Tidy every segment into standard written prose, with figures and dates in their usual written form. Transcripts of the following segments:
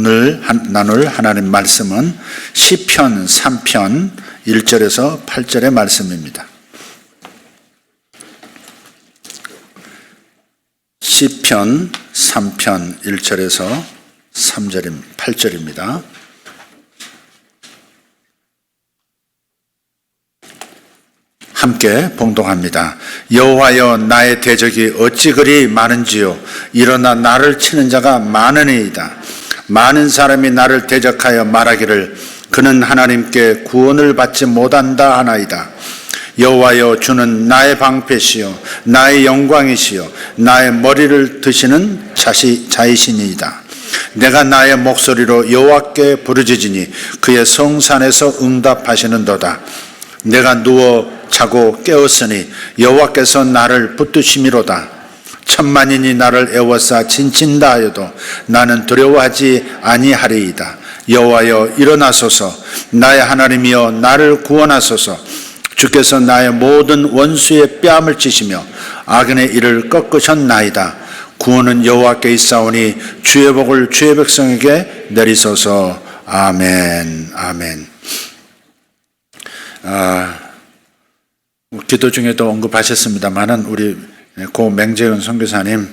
오늘 나눌 하나님 말씀은 시편 3편 1절에서 8절의 말씀입니다. 시편 3편 1절에서 8절입니다. 함께 봉독합니다. 여호와여, 나의 대적이 어찌 그리 많은지요. 일어나 나를 치는 자가 많으니이다. 많은 사람이 나를 대적하여 말하기를 그는 하나님께 구원을 받지 못한다 하나이다. 여호와여, 주는 나의 방패시요 나의 영광이시요 나의 머리를 드시는 자이시니이다. 내가 나의 목소리로 여호와께 부르짖으니 그의 성산에서 응답하시는도다. 내가 누워 자고 깨었으니 여호와께서 나를 붙드심이로다. 천만인이 나를 애워싸 진친다 하여도 나는 두려워하지 아니하리이다. 여호와여, 일어나소서. 나의 하나님이여, 나를 구원하소서. 주께서 나의 모든 원수의 뺨을 치시며 악인의 일을 꺾으셨나이다. 구원은 여호와께 있사오니 주의 복을 주의 백성에게 내리소서. 아멘. 아멘. 기도 중에도 언급하셨습니다만은 우리 고 맹재윤 선교사님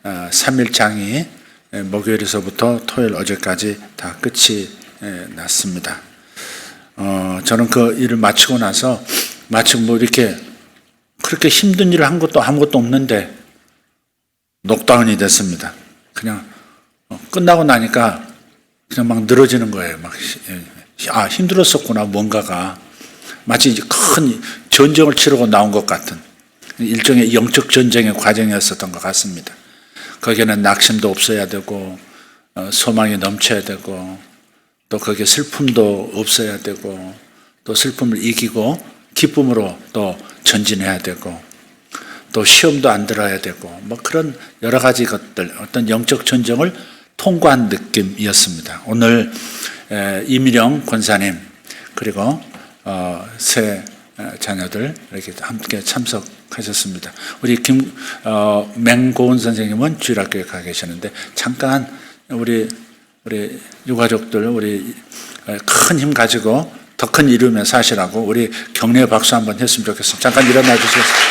3일장이 목요일에서부터 토요일 어제까지 다 끝이 났습니다. 저는 그 일을 마치고 나서 마치 뭐 이렇게 그렇게 힘든 일을 한 것도 아무것도 없는데 녹다운이 됐습니다. 그냥 끝나고 나니까 그냥 막 늘어지는 거예요. 막 힘들었었구나, 뭔가가. 마치 큰 전쟁을 치르고 나온 것 같은 일종의 영적 전쟁의 과정이었었던 것 같습니다. 거기에는 낙심도 없어야 되고 소망이 넘쳐야 되고 또 거기에 슬픔도 없어야 되고 또 슬픔을 이기고 기쁨으로 또 전진해야 되고 또 시험도 안 들어야 되고 뭐 그런 여러 가지 것들, 어떤 영적 전쟁을 통과한 느낌이었습니다. 오늘 이미령 권사님 그리고 새 자녀들 이렇게 함께 참석하셨습니다. 우리 맹고은 선생님은 주일학교에 가 계시는데 잠깐 우리 유가족들 우리 큰 힘 가지고 더 큰 이루며 사시라고 우리 격려의 박수 한번 했으면 좋겠습니다. 잠깐 일어나 주시겠습니다.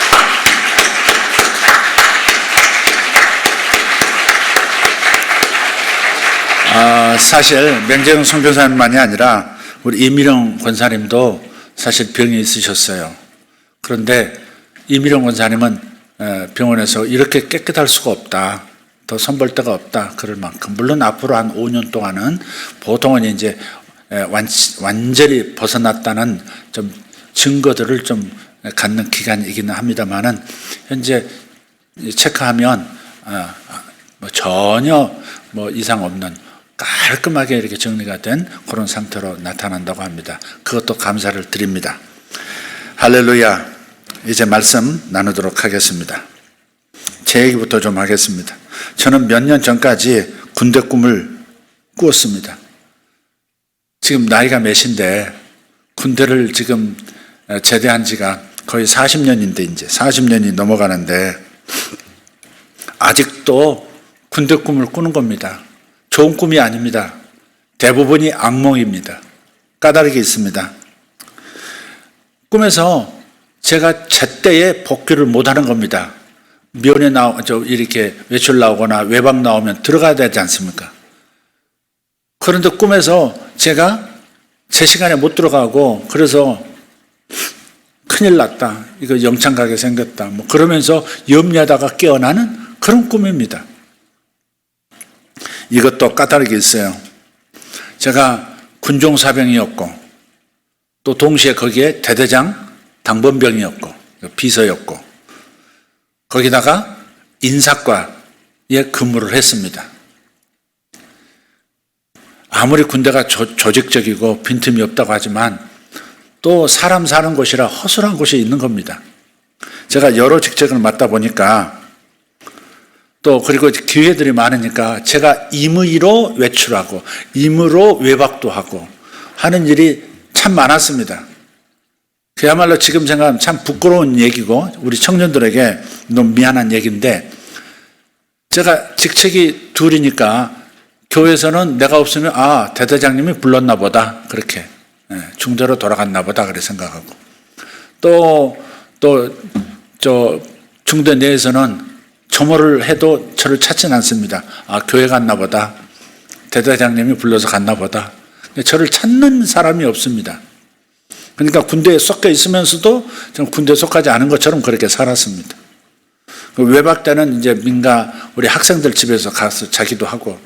사실 맹재영 선교사님만이 아니라 우리 이미령 권사님도 사실 병이 있으셨어요. 그런데 이미령 권사님은 병원에서 이렇게 깨끗할 수가 없다, 더 선볼 데가 없다 그럴 만큼, 물론 앞으로 한 5년 동안은 보통은 이제 완전히 벗어났다는 좀 증거들을 좀 갖는 기간이기는 합니다만은 현재 체크하면 전혀 이상 없는 깔끔하게 이렇게 정리가 된 그런 상태로 나타난다고 합니다. 그것도 감사를 드립니다. 할렐루야. 이제 말씀 나누도록 하겠습니다. 제 얘기부터 좀 하겠습니다. 저는 몇 년 전까지 군대 꿈을 꾸었습니다. 지금 나이가 몇인데 군대를 지금 제대한 지가 거의 40년인데 이제 40년이 넘어가는데 아직도 군대 꿈을 꾸는 겁니다. 좋은 꿈이 아닙니다. 대부분이 악몽입니다. 까다롭게 있습니다. 꿈에서 제가 제때에 복귀를 못하는 겁니다. 면회 이렇게 외출 나오거나 외박 나오면 들어가야 되지 않습니까? 그런데 꿈에서 제가 제 시간에 못 들어가고 그래서 큰일 났다, 이거 영창 가게 생겼다 그러면서 염려하다가 깨어나는 그런 꿈입니다. 이것도 까다롭게 있어요. 제가 군종사병이었고 또 동시에 거기에 대대장 당번병이었고 비서였고 거기다가 인사과에 근무를 했습니다. 아무리 군대가 조직적이고 빈틈이 없다고 하지만 또 사람 사는 곳이라 허술한 곳이 있는 겁니다. 제가 여러 직책을 맡다 보니까 또 그리고 기회들이 많으니까 제가 임의로 외출하고 임의로 외박도 하고 하는 일이 참 많았습니다. 그야말로 지금 생각하면 참 부끄러운 얘기고 우리 청년들에게 너무 미안한 얘기인데 제가 직책이 둘이니까 교회에서는 내가 없으면 대대장님이 불렀나 보다, 그렇게 중대로 돌아갔나 보다 그렇게 생각하고, 또 중대 내에서는 점호를 해도 저를 찾지는 않습니다. 교회 갔나 보다, 대대장님이 불러서 갔나 보다. 저를 찾는 사람이 없습니다. 그러니까 군대에 섞여 있으면서도 좀 군대에 속하지 않은 것처럼 그렇게 살았습니다. 외박 때는 이제 민가 우리 학생들 집에서 가서 자기도 하고,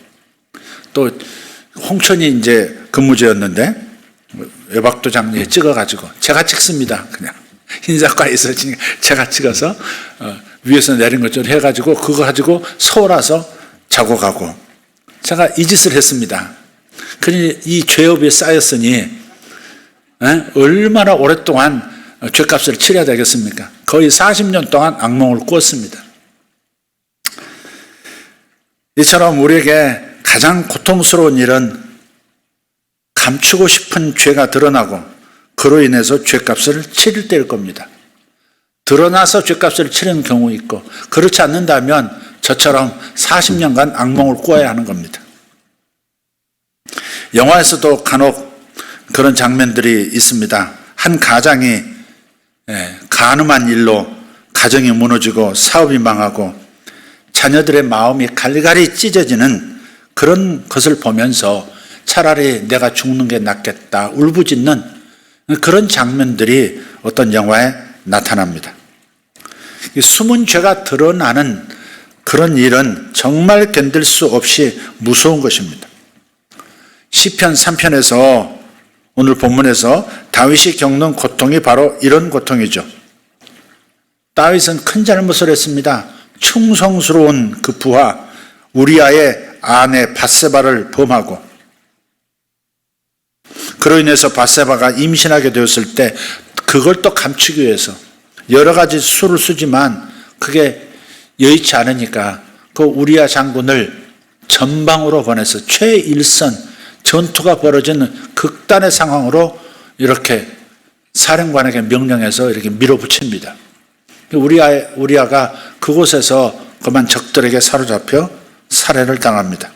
또 홍천이 이제 근무지였는데 외박도장에 찍어가지고 제가 찍습니다. 그냥 인사과에 있으니까 제가 찍어서 위에서 내린 것처럼 해가지고 그거 가지고 서울 와서 자고 가고, 제가 이 짓을 했습니다. 그러니 이 죄업이 쌓였으니 얼마나 오랫동안 죄값을 치러야 되겠습니까? 거의 40년 동안 악몽을 꾸었습니다. 이처럼 우리에게 가장 고통스러운 일은 감추고 싶은 죄가 드러나고 그로 인해서 죄값을 치를 때일 겁니다. 드러나서 죄값을 치르는 경우 있고, 그렇지 않는다면 저처럼 40년간 악몽을 꾸어야 하는 겁니다. 영화에서도 간혹 그런 장면들이 있습니다. 한 가장이 간음한 일로 가정이 무너지고 사업이 망하고 자녀들의 마음이 갈갈이 찢어지는 그런 것을 보면서 차라리 내가 죽는 게 낫겠다 울부짖는 그런 장면들이 어떤 영화에 나타납니다. 숨은 죄가 드러나는 그런 일은 정말 견딜 수 없이 무서운 것입니다. 시편 3편에서 오늘 본문에서 다윗이 겪는 고통이 바로 이런 고통이죠. 다윗은 큰 잘못을 했습니다. 충성스러운 그 부하 우리아의 아내 밧세바를 범하고, 그로 인해서 밧세바가 임신하게 되었을 때 그걸 또 감추기 위해서 여러 가지 수를 쓰지만 그게 여의치 않으니까 그 우리아 장군을 전방으로 보내서 최일선 전투가 벌어지는 극단의 상황으로 이렇게 사령관에게 명령해서 이렇게 밀어붙입니다. 우리아가 그곳에서 그만 적들에게 사로잡혀 살해를 당합니다.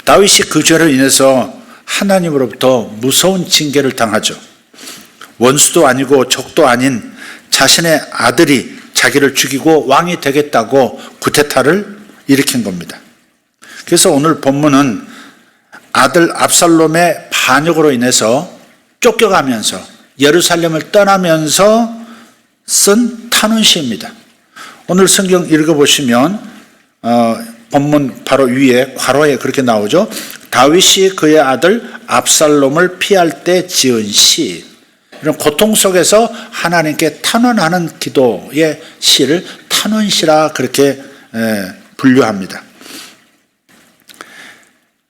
다윗이 그 죄로 인해서 하나님으로부터 무서운 징계를 당하죠. 원수도 아니고 적도 아닌 자신의 아들이 자기를 죽이고 왕이 되겠다고 구테타를 일으킨 겁니다. 그래서 오늘 본문은 아들 압살롬의 반역으로 인해서 쫓겨가면서 예루살렘을 떠나면서 쓴 탄원시입니다. 오늘 성경 읽어보시면 본문 바로 위에 괄호에 그렇게 나오죠. 다윗이 그의 아들 압살롬을 피할 때 지은 시. 이런 고통 속에서 하나님께 탄원하는 기도의 시를 탄원시라 그렇게 분류합니다.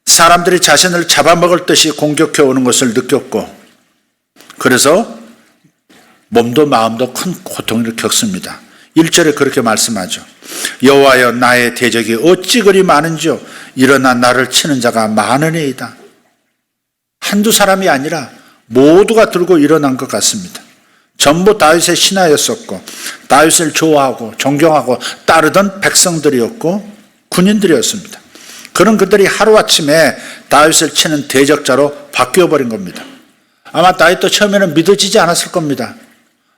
사람들이 자신을 잡아먹을 듯이 공격해 오는 것을 느꼈고, 그래서 몸도 마음도 큰 고통을 겪습니다. 1절에 그렇게 말씀하죠. 여호와여 나의 대적이 어찌 그리 많은지요. 일어나 나를 치는 자가 많으니이다. 한두 사람이 아니라 모두가 들고 일어난 것 같습니다. 전부 다윗의 신하였었고 다윗을 좋아하고 존경하고 따르던 백성들이었고 군인들이었습니다. 그런 그들이 하루아침에 다윗을 치는 대적자로 바뀌어버린 겁니다. 아마 다윗도 처음에는 믿어지지 않았을 겁니다.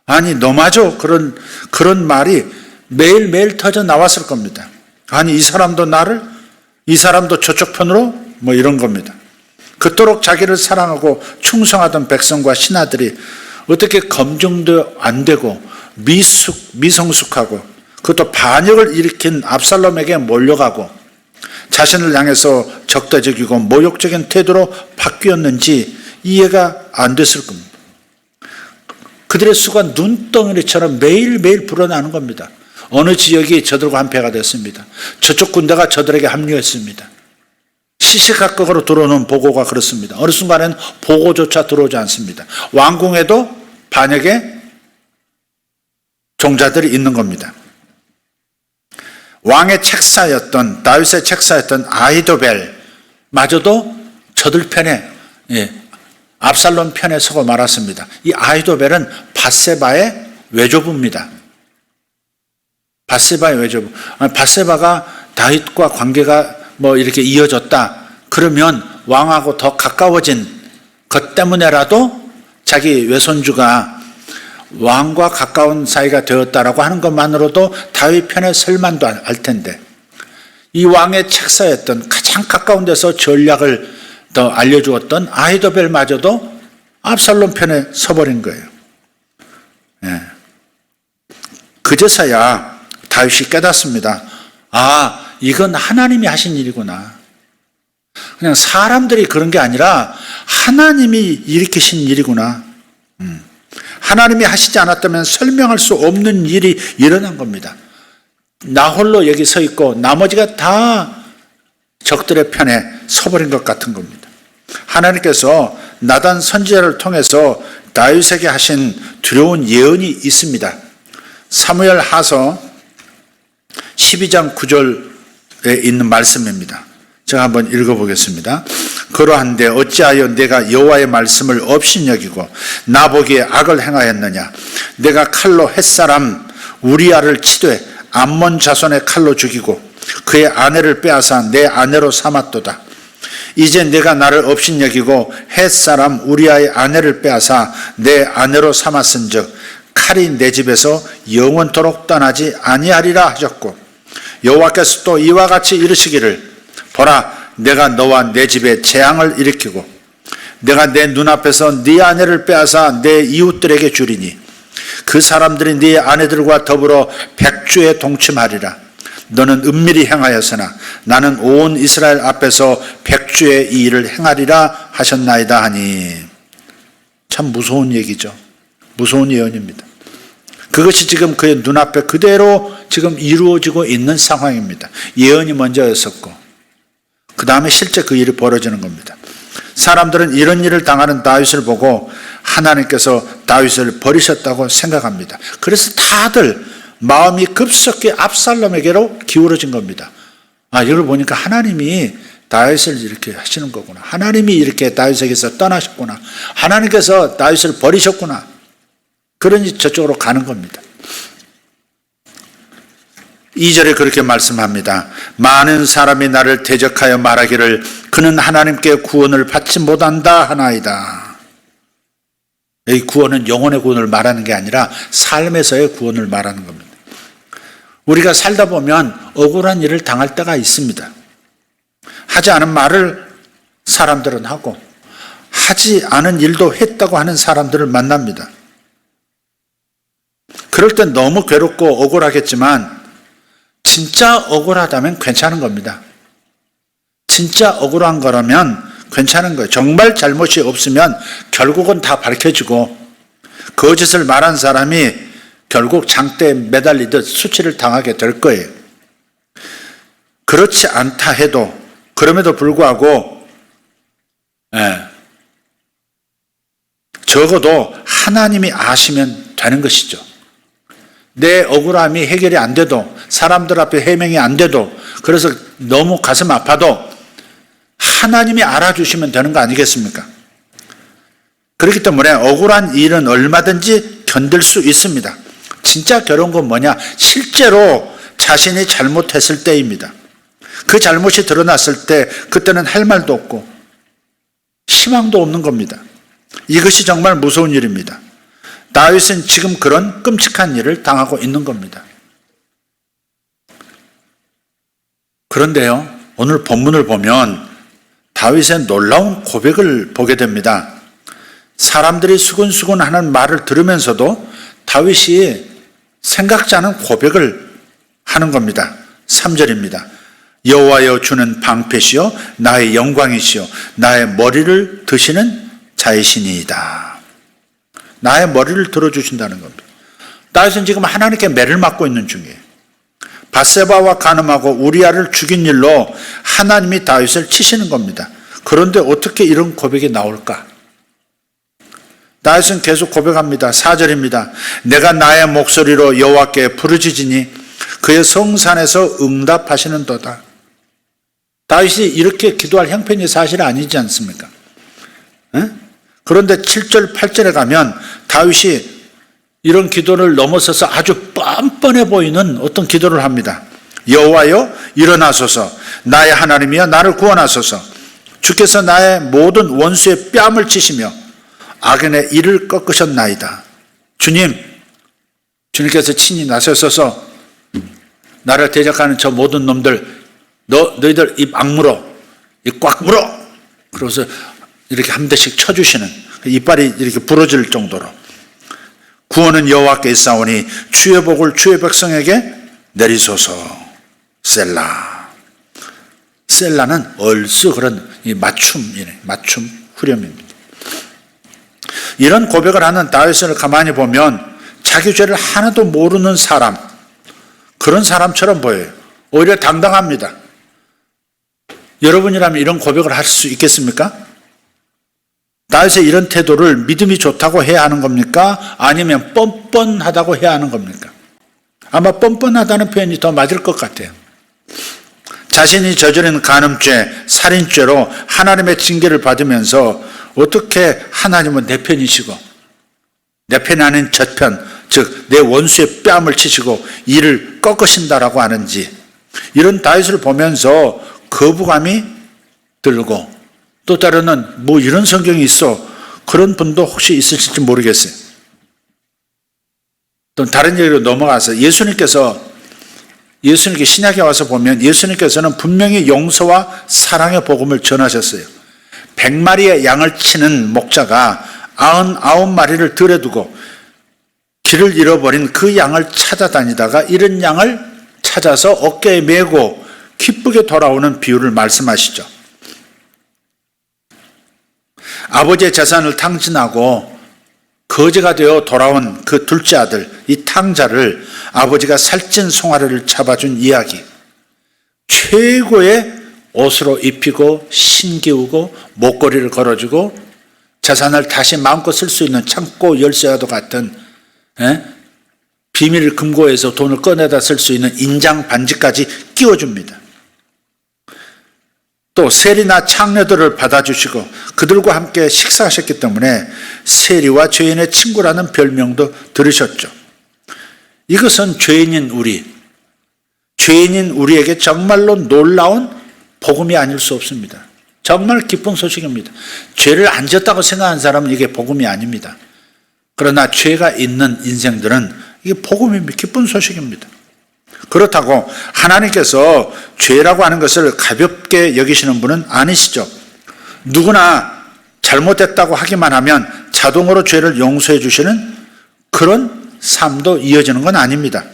아니 너마저 그런 말이 매일매일 터져 나왔을 겁니다. 아니 이 사람도 나를, 이 사람도 저쪽 편으로, 뭐 이런 겁니다. 그토록 자기를 사랑하고 충성하던 백성과 신하들이 어떻게 검증도 안 되고 미성숙하고 그것도 반역을 일으킨 압살롬에게 몰려가고 자신을 향해서 적대적이고 모욕적인 태도로 바뀌었는지 이해가 안 됐을 겁니다. 그들의 수가 눈덩이처럼 매일매일 불어나는 겁니다. 어느 지역이 저들과 한패가 됐습니다. 저쪽 군대가 저들에게 합류했습니다. 시시각각으로 들어오는 보고가 그렇습니다. 어느 순간에는 보고조차 들어오지 않습니다. 왕궁에도 반역의 종자들이 있는 겁니다. 왕의 책사였던 다윗의 책사였던 아히도벨 마저도 저들 편에 압살롬 편에 서고 말았습니다. 이 아히도벨은 밧세바의 외조부입니다. 밧세바의 외조부. 밧세바가 다윗과 관계가 뭐 이렇게 이어졌다. 그러면 왕하고 더 가까워진 것 때문에라도 자기 외손주가 왕과 가까운 사이가 되었다라고 하는 것만으로도 다윗 편에 설 만도 할 텐데, 이 왕의 책사였던 가장 가까운 데서 전략을 더 알려주었던 아히도벨마저도 압살롬 편에 서버린 거예요. 예. 그제서야 다윗이 깨닫습니다. 아, 이건 하나님이 하신 일이구나. 그냥 사람들이 그런 게 아니라 하나님이 일으키신 일이구나. 하나님이 하시지 않았다면 설명할 수 없는 일이 일어난 겁니다. 나 홀로 여기 서 있고 나머지가 다 적들의 편에 서버린 것 같은 겁니다. 하나님께서 나단 선지자를 통해서 다윗에게 하신 두려운 예언이 있습니다. 사무엘 하서 12장 9절에 있는 말씀입니다. 제가 한번 읽어보겠습니다. 그러한데 어찌하여 내가 여호와의 말씀을 업신여기고 나보기에 악을 행하였느냐. 내가 칼로 햇사람 우리아를 치되 암몬 자손의 칼로 죽이고 그의 아내를 빼앗아 내 아내로 삼았도다. 이제 내가 나를 업신여기고 햇사람 우리아의 아내를 빼앗아 내 아내로 삼았은즉 칼이 내 집에서 영원토록 떠나지 아니하리라 하셨고, 여호와께서 또 이와 같이 이르시기를 보라, 내가 너와 내 집에 재앙을 일으키고 내가 내 눈앞에서 네 아내를 빼앗아 내 이웃들에게 주리니 그 사람들이 네 아내들과 더불어 백주에 동침하리라. 너는 은밀히 행하였으나 나는 온 이스라엘 앞에서 백주의 이 일을 행하리라 하셨나이다 하니. 참 무서운 얘기죠. 무서운 예언입니다. 그것이 지금 그의 눈앞에 그대로 지금 이루어지고 있는 상황입니다. 예언이 먼저였었고 그 다음에 실제 그 일이 벌어지는 겁니다. 사람들은 이런 일을 당하는 다윗을 보고 하나님께서 다윗을 버리셨다고 생각합니다. 그래서 다들 마음이 급속히 압살롬에게로 기울어진 겁니다. 아, 이걸 보니까 하나님이 다윗을 이렇게 하시는 거구나. 하나님이 이렇게 다윗에게서 떠나셨구나. 하나님께서 다윗을 버리셨구나. 그러니 저쪽으로 가는 겁니다. 2절에 그렇게 말씀합니다. 많은 사람이 나를 대적하여 말하기를 그는 하나님께 구원을 받지 못한다 하나이다. 이 구원은 영혼의 구원을 말하는 게 아니라 삶에서의 구원을 말하는 겁니다. 우리가 살다 보면 억울한 일을 당할 때가 있습니다. 하지 않은 말을 사람들은 하고 하지 않은 일도 했다고 하는 사람들을 만납니다. 그럴 땐 너무 괴롭고 억울하겠지만 진짜 억울하다면 괜찮은 겁니다. 진짜 억울한 거라면 괜찮은 거예요. 정말 잘못이 없으면 결국은 다 밝혀지고 거짓을 말한 사람이 결국 장대에 매달리듯 수치를 당하게 될 거예요. 그렇지 않다 해도 그럼에도 불구하고 적어도 하나님이 아시면 되는 것이죠. 내 억울함이 해결이 안 돼도 사람들 앞에 해명이 안 돼도 그래서 너무 가슴 아파도 하나님이 알아주시면 되는 거 아니겠습니까? 그렇기 때문에 억울한 일은 얼마든지 견딜 수 있습니다. 진짜 괴로운 건 뭐냐? 실제로 자신이 잘못했을 때입니다. 그 잘못이 드러났을 때 그때는 할 말도 없고 희망도 없는 겁니다. 이것이 정말 무서운 일입니다. 다윗은 지금 그런 끔찍한 일을 당하고 있는 겁니다. 그런데요, 오늘 본문을 보면 다윗의 놀라운 고백을 보게 됩니다. 사람들이 수근수근 하는 말을 들으면서도 다윗이 생각지 않은 고백을 하는 겁니다. 3절입니다. 여호와여 주는 방패시요 나의 영광이시요 나의 머리를 드시는 자이시니이다. 나의 머리를 들어주신다는 겁니다. 다윗은 지금 하나님께 매를 맞고 있는 중이에요. 밧세바와 간음하고 우리아를 죽인 일로 하나님이 다윗을 치시는 겁니다. 그런데 어떻게 이런 고백이 나올까? 다윗은 계속 고백합니다. 4절입니다. 내가 나의 목소리로 여호와께 부르짖으니 그의 성산에서 응답하시는도다. 다윗이 이렇게 기도할 형편이 사실 아니지 않습니까? 그런데 7절, 8절에 가면 다윗이 이런 기도를 넘어서서 아주 뻔뻔해 보이는 어떤 기도를 합니다. 여호와여 일어나소서. 나의 하나님이여 나를 구원하소서. 주께서 나의 모든 원수의 뺨을 치시며 악인의 이를 꺾으셨나이다. 주님께서 친히 나서셔서 나를 대적하는 저 모든 놈들, 너희들 입 악물어, 입 꽉 물어. 그러면서 이렇게 한 대씩 쳐주시는, 이빨이 이렇게 부러질 정도로. 구원은 여호와께 있사오니 주의 복을 주의 백성에게 내리소서. 셀라. 셀라는 얼쑤 그런 맞춤 후렴입니다. 이런 고백을 하는 다윗을 가만히 보면 자기 죄를 하나도 모르는 사람, 그런 사람처럼 보여요. 오히려 당당합니다. 여러분이라면 이런 고백을 할 수 있겠습니까? 다윗의 이런 태도를 믿음이 좋다고 해야 하는 겁니까? 아니면 뻔뻔하다고 해야 하는 겁니까? 아마 뻔뻔하다는 표현이 더 맞을 것 같아요. 자신이 저지른 간음죄, 살인죄로 하나님의 징계를 받으면서 어떻게 하나님은 내 편이시고 내 편 아닌 저 편, 즉 내 원수의 뺨을 치시고 이를 꺾으신다라고 하는지, 이런 다윗을 보면서 거부감이 들고, 또 따르는 뭐 이런 성경이 있어, 그런 분도 혹시 있으실지 모르겠어요. 또 다른 얘기로 넘어가서 예수님께 신약에 와서 보면 예수님께서는 분명히 용서와 사랑의 복음을 전하셨어요. 100마리의 양을 치는 목자가 99마리를 들여 두고 길을 잃어버린 그 양을 찾아다니다가 잃은 양을 찾아서 어깨에 메고 기쁘게 돌아오는 비유를 말씀하시죠. 아버지의 재산을 탕진하고 거지가 되어 돌아온 그 둘째 아들, 이 탕자를 아버지가 살찐 송아리를 잡아준 이야기. 최고의 옷으로 입히고 신기우고 목걸이를 걸어주고 재산을 다시 마음껏 쓸 수 있는 창고 열쇠와도 같은 비밀 금고에서 돈을 꺼내다 쓸 수 있는 인장 반지까지 끼워줍니다. 또 세리나 창녀들을 받아주시고 그들과 함께 식사하셨기 때문에 세리와 죄인의 친구라는 별명도 들으셨죠. 이것은 죄인인 우리에게 정말로 놀라운 복음이 아닐 수 없습니다. 정말 기쁜 소식입니다. 죄를 안 졌다고 생각하는 사람은 이게 복음이 아닙니다. 그러나 죄가 있는 인생들은 이게 복음입니다. 기쁜 소식입니다. 그렇다고 하나님께서 죄라고 하는 것을 가볍게 여기시는 분은 아니시죠. 누구나 잘못했다고 하기만 하면 자동으로 죄를 용서해 주시는 그런 삶도 이어지는 건 아닙니다.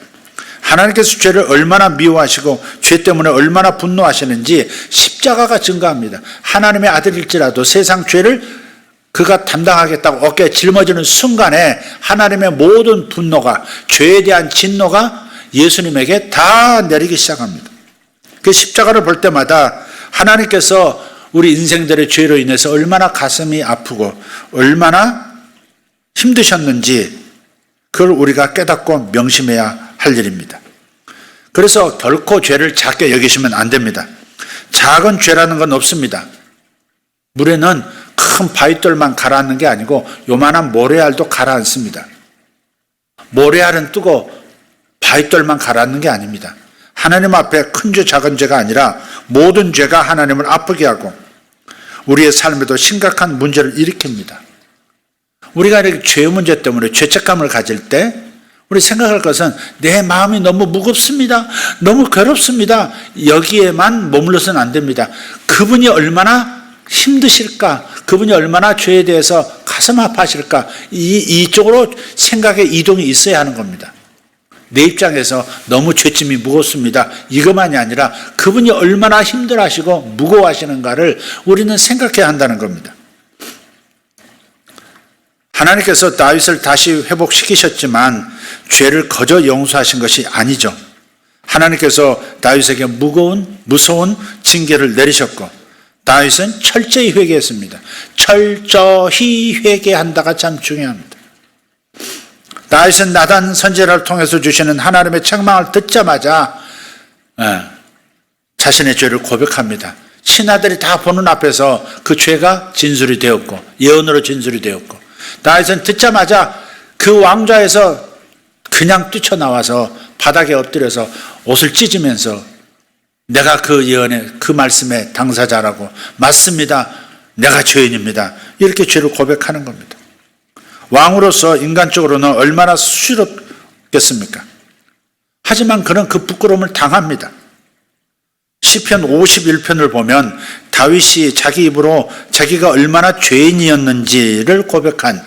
하나님께서 죄를 얼마나 미워하시고 죄 때문에 얼마나 분노하시는지 십자가가 증거합니다. 하나님의 아들일지라도 세상 죄를 그가 담당하겠다고 어깨에 짊어지는 순간에 하나님의 모든 분노가, 죄에 대한 진노가 예수님에게 다 내리기 시작합니다. 그 십자가를 볼 때마다 하나님께서 우리 인생들의 죄로 인해서 얼마나 가슴이 아프고 얼마나 힘드셨는지 그걸 우리가 깨닫고 명심해야 할 일입니다. 그래서 결코 죄를 작게 여기시면 안 됩니다. 작은 죄라는 건 없습니다. 물에는 큰 바위돌만 가라앉는 게 아니고 요만한 모래알도 가라앉습니다. 모래알은 뜨고 바위돌만 가라앉는 게 아닙니다. 하나님 앞에 큰 죄 작은 죄가 아니라 모든 죄가 하나님을 아프게 하고 우리의 삶에도 심각한 문제를 일으킵니다. 우리가 이렇게 죄 문제 때문에 죄책감을 가질 때 우리 생각할 것은 내 마음이 너무 무겁습니다. 너무 괴롭습니다. 여기에만 머물러서는 안 됩니다. 그분이 얼마나 힘드실까? 그분이 얼마나 죄에 대해서 가슴 아파하실까? 이쪽으로 생각의 이동이 있어야 하는 겁니다. 내 입장에서 너무 죄짐이 무겁습니다. 이것만이 아니라 그분이 얼마나 힘들어하시고 무거워하시는가를 우리는 생각해야 한다는 겁니다. 하나님께서 다윗을 다시 회복시키셨지만 죄를 거저 용서하신 것이 아니죠. 하나님께서 다윗에게 무서운 징계를 내리셨고 다윗은 철저히 회개했습니다. 철저히 회개한다가 참 중요합니다. 다윗은 나단 선지자를 통해서 주시는 하나님의 책망을 듣자마자 자신의 죄를 고백합니다. 신하들이 다 보는 앞에서 그 죄가 진술이 되었고 예언으로 진술이 되었고 다윗은 듣자마자 그 왕좌에서 그냥 뛰쳐나와서 바닥에 엎드려서 옷을 찢으면서 내가 그 예언의 그 말씀의 당사자라고, 맞습니다, 내가 죄인입니다, 이렇게 죄를 고백하는 겁니다. 왕으로서 인간적으로는 얼마나 수치롭겠습니까? 하지만 그는 그 부끄러움을 당합니다. 시편 51편을 보면 다윗이 자기 입으로 자기가 얼마나 죄인이었는지를 고백한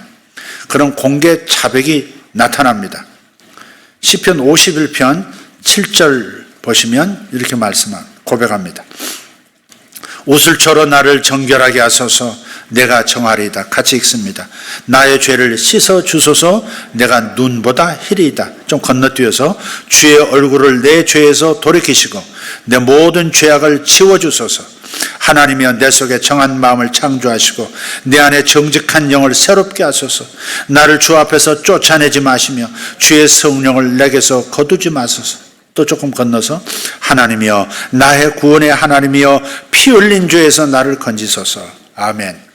그런 공개 자백이 나타납니다. 시편 51편 7절 보시면 이렇게 고백합니다. 옷을 저러 나를 정결하게 하소서, 내가 정하리이다. 같이 읽습니다. 나의 죄를 씻어 주소서, 내가 눈보다 희리이다. 좀 건너뛰어서 주의 얼굴을 내 죄에서 돌이키시고 내 모든 죄악을 지워주소서. 하나님이여 내 속에 정한 마음을 창조하시고 내 안에 정직한 영을 새롭게 하소서. 나를 주 앞에서 쫓아내지 마시며 주의 성령을 내게서 거두지 마소서. 또 조금 건너서 하나님이여 나의 구원의 하나님이여 피 흘린 죄에서 나를 건지소서. 아멘.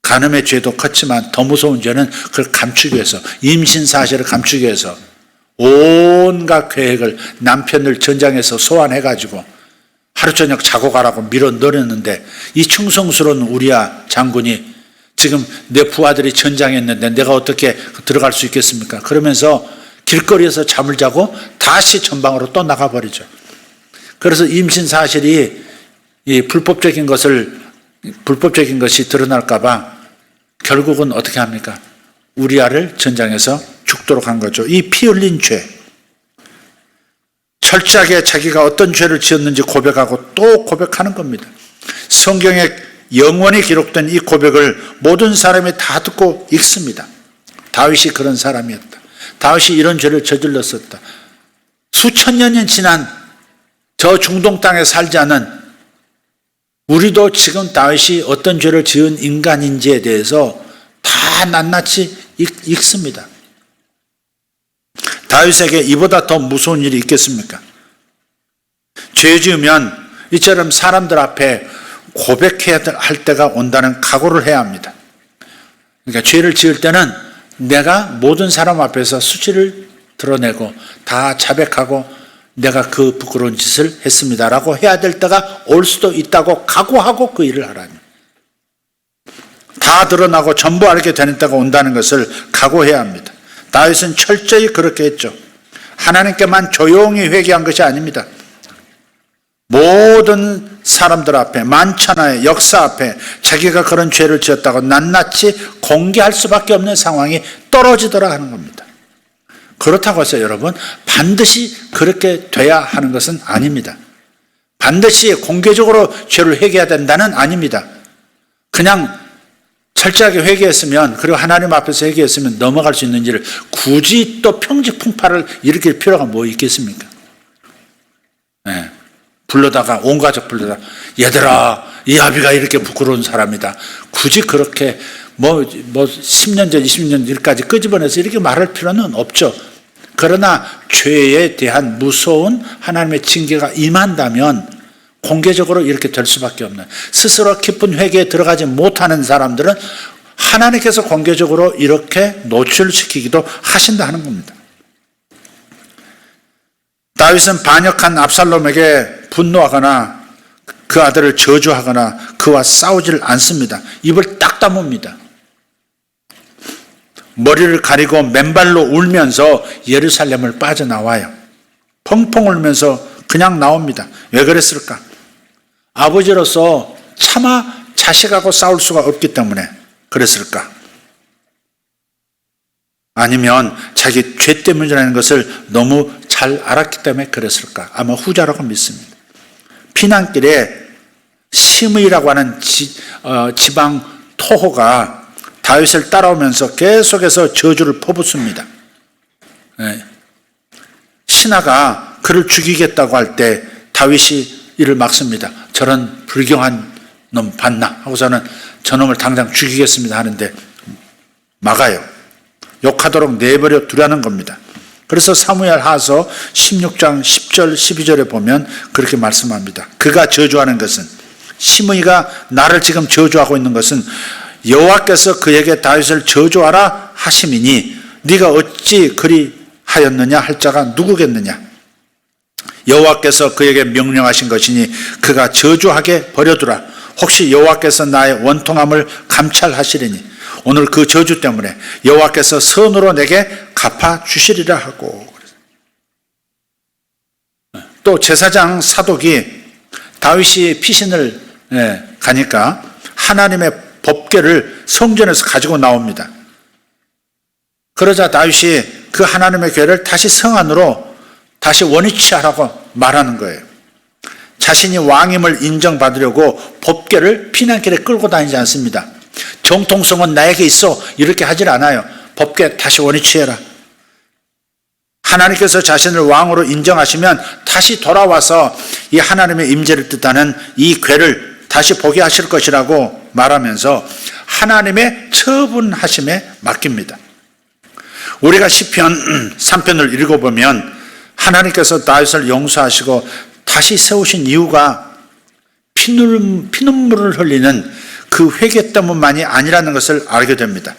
간음의 죄도 컸지만 더 무서운 죄는 그걸 감추기 위해서, 임신 사실을 감추기 위해서 온갖 계획을 남편을 전장에서 소환해가지고 하루 저녁 자고 가라고 밀어 넣었는데, 이 충성스러운 우리야 장군이 지금 내 부하들이 전장에 있는데 내가 어떻게 들어갈 수 있겠습니까? 그러면서 길거리에서 잠을 자고 다시 전방으로 또 나가버리죠. 그래서 임신 사실이 이 불법적인 것이 드러날까봐 결국은 어떻게 합니까? 우리아를 전장에서 죽도록 한 거죠. 이 피 흘린 죄. 철저하게 자기가 어떤 죄를 지었는지 고백하고 또 고백하는 겁니다. 성경에 영원히 기록된 이 고백을 모든 사람이 다 듣고 읽습니다. 다윗이 그런 사람이었다. 다윗이 이런 죄를 저질렀었다. 수천 년이 지난 저 중동 땅에 살지 않은 우리도 지금 다윗이 어떤 죄를 지은 인간인지에 대해서 다 낱낱이 읽습니다. 다윗에게 이보다 더 무서운 일이 있겠습니까? 죄 지으면 이처럼 사람들 앞에 고백해야 할 때가 온다는 각오를 해야 합니다. 그러니까 죄를 지을 때는 내가 모든 사람 앞에서 수치를 드러내고 다 자백하고 내가 그 부끄러운 짓을 했습니다라고 해야 될 때가 올 수도 있다고 각오하고 그 일을 하라니. 다 드러나고 전부 알게 되는 때가 온다는 것을 각오해야 합니다. 다윗은 철저히 그렇게 했죠. 하나님께만 조용히 회개한 것이 아닙니다. 모든 사람들 앞에, 만천하의 역사 앞에 자기가 그런 죄를 지었다고 낱낱이 공개할 수밖에 없는 상황이 떨어지더라 하는 겁니다. 그렇다고 해서 여러분 반드시 그렇게 돼야 하는 것은 아닙니다. 반드시 공개적으로 죄를 회개해야 된다는 아닙니다. 그냥 철저하게 회개했으면, 그리고 하나님 앞에서 회개했으면 넘어갈 수 있는 일을 굳이 또 평지풍파를 일으킬 필요가 뭐 있겠습니까? 네. 불러다가 온 가족 불러다가 얘들아 이 아비가 이렇게 부끄러운 사람이다. 굳이 그렇게 뭐 10년 전 20년 전 일까지 끄집어내서 이렇게 말할 필요는 없죠. 그러나 죄에 대한 무서운 하나님의 징계가 임한다면 공개적으로 이렇게 될 수밖에 없는, 스스로 깊은 회개에 들어가지 못하는 사람들은 하나님께서 공개적으로 이렇게 노출시키기도 하신다 하는 겁니다. 다윗은 반역한 압살롬에게 분노하거나 그 아들을 저주하거나 그와 싸우지를 않습니다. 입을 딱 다뭅니다. 머리를 가리고 맨발로 울면서 예루살렘을 빠져나와요. 펑펑 울면서 그냥 나옵니다. 왜 그랬을까? 아버지로서 차마 자식하고 싸울 수가 없기 때문에 그랬을까? 아니면 자기 죄 때문이라는 것을 너무 잘 알았기 때문에 그랬을까? 아마 후자라고 믿습니다. 피난길에 시므이라고 하는 지방 토호가 다윗을 따라오면서 계속해서 저주를 퍼붓습니다. 신하가 그를 죽이겠다고 할 때 다윗이 이를 막습니다. 저런 불경한 놈 봤나? 하고서는 저놈을 당장 죽이겠습니다 하는데 막아요. 욕하도록 내버려 두라는 겁니다. 그래서 사무엘 하서 16장 10절 12절에 보면 그렇게 말씀합니다. 그가 저주하는 것은, 시므이가 나를 지금 저주하고 있는 것은 여호와께서 그에게 다윗을 저주하라 하심이니 네가 어찌 그리 하였느냐 할 자가 누구겠느냐. 여호와께서 그에게 명령하신 것이니 그가 저주하게 버려두라. 혹시 여호와께서 나의 원통함을 감찰하시리니 오늘 그 저주 때문에 여호와께서 선으로 내게 갚아주시리라 하고. 또 제사장 사독이 다윗이 피신을 가니까 하나님의 법궤를 성전에서 가지고 나옵니다. 그러자 다윗이 그 하나님의 궤를 다시 성 안으로 다시 원위치 하라고 말하는 거예요. 자신이 왕임을 인정받으려고 법궤를 피난길에 끌고 다니지 않습니다. 정통성은 나에게 있어 이렇게 하질 않아요. 법궤 다시 원위치해라. 하나님께서 자신을 왕으로 인정하시면 다시 돌아와서 이 하나님의 임재를 뜻하는 이 궤를 다시 보게 하실 것이라고 말하면서 하나님의 처분하심에 맡깁니다. 우리가 시편 3편을 읽어보면 하나님께서 다윗을 용서하시고 다시 세우신 이유가 피눈물을 흘리는 그 회개 때문만이 아니라는 것을 알게 됩니다.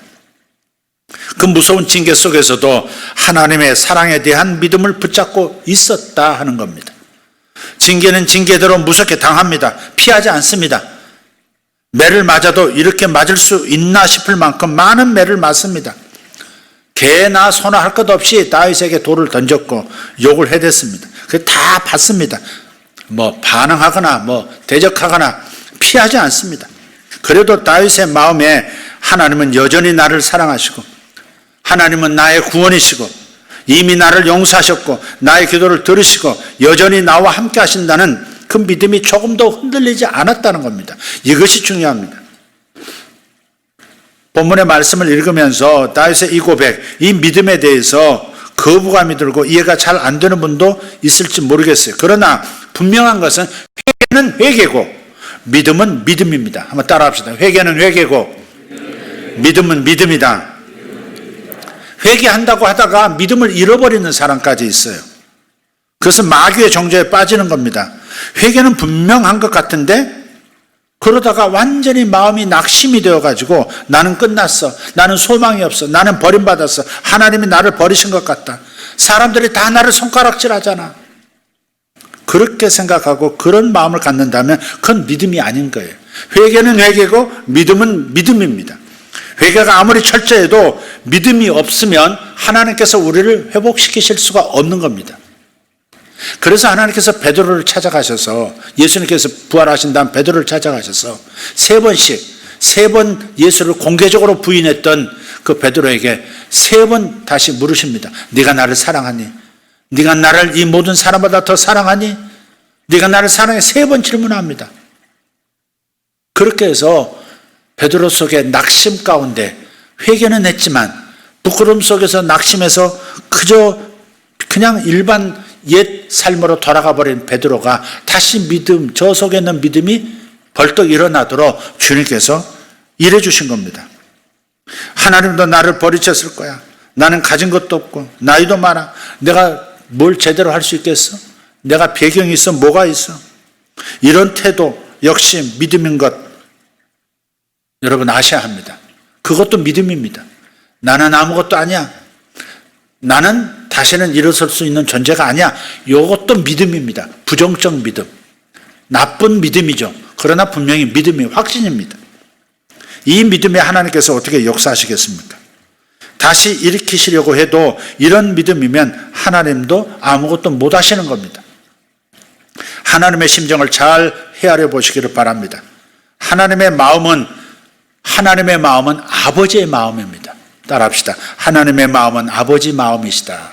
그 무서운 징계 속에서도 하나님의 사랑에 대한 믿음을 붙잡고 있었다 하는 겁니다. 징계는 징계대로 무섭게 당합니다. 피하지 않습니다. 매를 맞아도 이렇게 맞을 수 있나 싶을 만큼 많은 매를 맞습니다. 개나 소나 할 것 없이 다윗에게 돌을 던졌고 욕을 해댔습니다. 그게 다 받습니다. 반항하거나 대적하거나 피하지 않습니다. 그래도 다윗의 마음에 하나님은 여전히 나를 사랑하시고 하나님은 나의 구원이시고 이미 나를 용서하셨고 나의 기도를 들으시고 여전히 나와 함께 하신다는 그 믿음이 조금도 흔들리지 않았다는 겁니다. 이것이 중요합니다. 본문의 말씀을 읽으면서 다윗의 이 고백, 이 믿음에 대해서 거부감이 들고 이해가 잘 안 되는 분도 있을지 모르겠어요. 그러나 분명한 것은 회개는 회개고 믿음은 믿음입니다. 한번 따라합시다. 회개는 회개고 믿음은 믿음이다. 회개한다고 하다가 믿음을 잃어버리는 사람까지 있어요. 그것은 마귀의 정죄에 빠지는 겁니다. 회개는 분명한 것 같은데 그러다가 완전히 마음이 낙심이 되어가지고 나는 끝났어. 나는 소망이 없어. 나는 버림받았어. 하나님이 나를 버리신 것 같다. 사람들이 다 나를 손가락질하잖아. 그렇게 생각하고 그런 마음을 갖는다면 그건 믿음이 아닌 거예요. 회개는 회개고 믿음은 믿음입니다. 회개가 아무리 철저해도 믿음이 없으면 하나님께서 우리를 회복시키실 수가 없는 겁니다. 그래서 하나님께서 베드로를 찾아가셔서 예수님께서 부활하신 다음 베드로를 찾아가셔서 세 번 예수를 공개적으로 부인했던 그 베드로에게 세 번 다시 물으십니다. 네가 나를 사랑하니? 네가 나를 이 모든 사람보다 더 사랑하니? 네가 나를 사랑해? 세 번 질문합니다. 그렇게 해서 베드로 속의 낙심 가운데 회개는 했지만 부끄러움 속에서 낙심해서 그냥 일반 옛 삶으로 돌아가 버린 베드로가 다시 믿음, 저 속에 있는 믿음이 벌떡 일어나도록 주님께서 일해 주신 겁니다. 하나님도 나를 버리셨을 거야. 나는 가진 것도 없고 나이도 많아. 내가 뭘 제대로 할 수 있겠어? 내가 배경이 있어? 뭐가 있어? 이런 태도 역시 믿음인 것 여러분 아셔야 합니다. 그것도 믿음입니다. 나는 아무것도 아니야. 나는 다시는 일어설 수 있는 존재가 아니야. 이것도 믿음입니다. 부정적 믿음. 나쁜 믿음이죠. 그러나 분명히 믿음이 확신입니다. 이 믿음에 하나님께서 어떻게 역사하시겠습니까? 다시 일으키시려고 해도 이런 믿음이면 하나님도 아무것도 못 하시는 겁니다. 하나님의 심정을 잘 헤아려 보시기를 바랍니다. 하나님의 마음은 아버지의 마음입니다. 따라합시다. 하나님의 마음은 아버지 마음이시다.